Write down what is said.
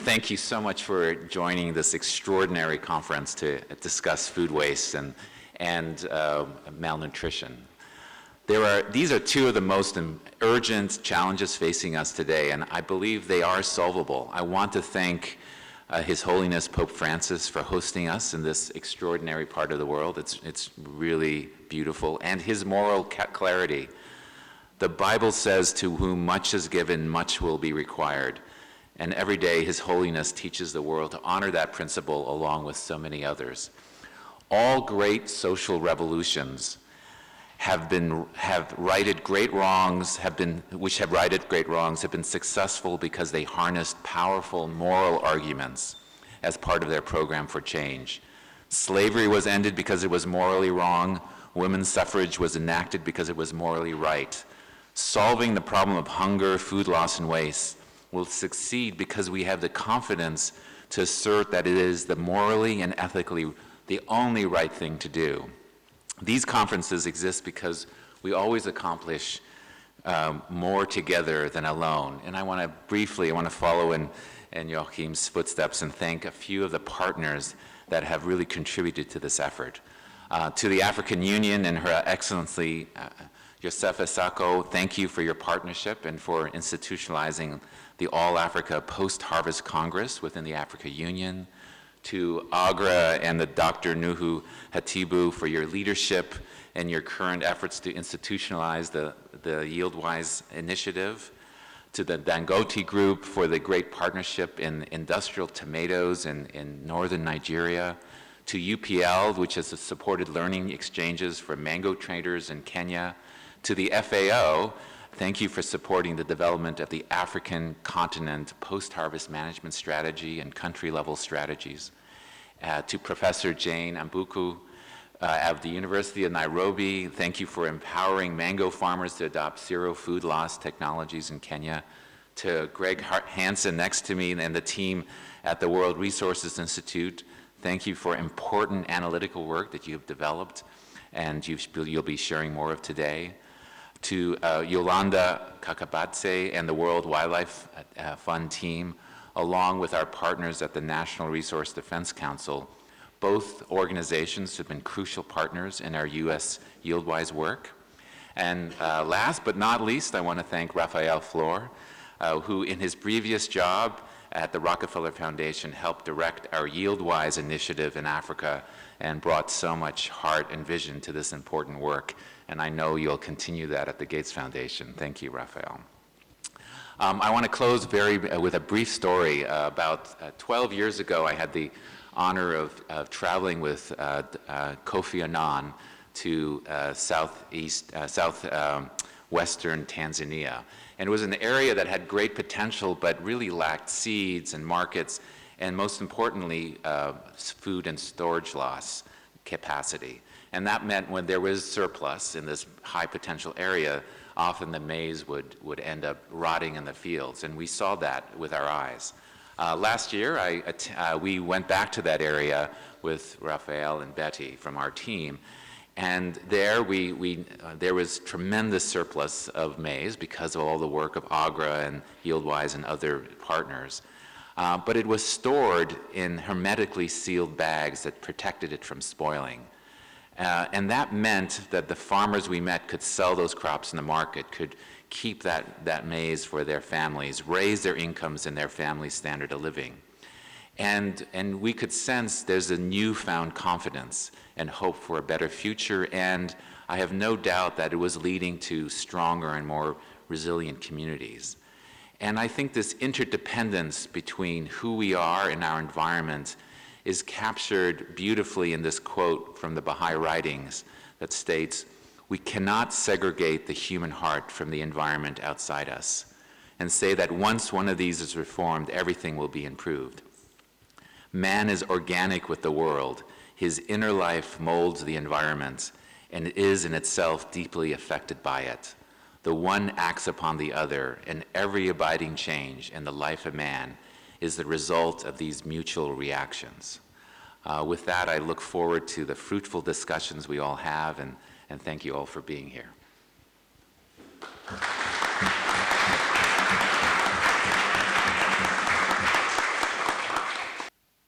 Thank you so much for joining this extraordinary conference to discuss food waste and malnutrition. These are two of the most urgent challenges facing us today, and I believe they are solvable. I want to thank His Holiness Pope Francis for hosting us in this extraordinary part of the world. It's really beautiful, and his moral clarity. The Bible says, to whom much is given, much will be required. And every day His Holiness teaches the world to honor that principle along with so many others. All great social revolutions have righted great wrongs, have been successful because they harnessed powerful moral arguments as part of their program for change. Slavery was ended because it was morally wrong. Women's suffrage was enacted because it was morally right. Solving the problem of hunger, food loss, and waste will succeed because we have the confidence to assert that it is the morally and ethically the only right thing to do. These conferences exist because we always accomplish more together than alone. And I want to follow in Joachim's footsteps and thank a few of the partners that have really contributed to this effort. To the African Union and Her Excellency Josefa Sako, thank you for your partnership and for institutionalizing the All Africa Post-Harvest Congress within the Africa Union. To AGRA and the Dr. Nuhu Hatibu for your leadership and your current efforts to institutionalize the YieldWise initiative. To the Dangote Group for the great partnership in industrial tomatoes in northern Nigeria. To UPL, which has supported learning exchanges for mango traders in Kenya. To the FAO, thank you for supporting the development of the African continent post-harvest management strategy and country-level strategies. To Professor Jane Ambuku of the University of Nairobi, thank you for empowering mango farmers to adopt zero food loss technologies in Kenya. To Greg Hansen next to me and the team at the World Resources Institute, thank you for important analytical work that you have developed and you'll be sharing more of today. To Yolanda Kakabatse and the World Wildlife Fund team, along with our partners at the National Resource Defense Council. Both organizations have been crucial partners in our U.S. YieldWise work. And last but not least, I want to thank Raphael Flor, who in his previous job at the Rockefeller Foundation helped direct our YieldWise initiative in Africa and brought so much heart and vision to this important work. And I know you'll continue that at the Gates Foundation. Thank you, Raphael. I want to close with a brief story. About 12 years ago, I had the honor of traveling with Kofi Annan to southwestern Tanzania. And it was an area that had great potential, but really lacked seeds and markets, and most importantly, food and storage loss capacity. And that meant when there was surplus in this high potential area, often the maize would end up rotting in the fields, and we saw that with our eyes. Last year, we went back to that area with Raphael and Betty from our team, and there there was tremendous surplus of maize because of all the work of AGRA and YieldWise and other partners. But it was stored in hermetically sealed bags that protected it from spoiling. And that meant that the farmers we met could sell those crops in the market, could keep that maize for their families, raise their incomes and their family's standard of living. And we could sense there's a newfound confidence and hope for a better future, and I have no doubt that it was leading to stronger and more resilient communities. And I think this interdependence between who we are and our environment is captured beautifully in this quote from the Baha'i writings that states, "We cannot segregate the human heart from the environment outside us, and say that once one of these is reformed, everything will be improved. Man is organic with the world. His inner life molds the environment, and is in itself deeply affected by it. The one acts upon the other, and every abiding change in the life of man is the result of these mutual reactions." With that, I look forward to the fruitful discussions we all have, and thank you all for being here.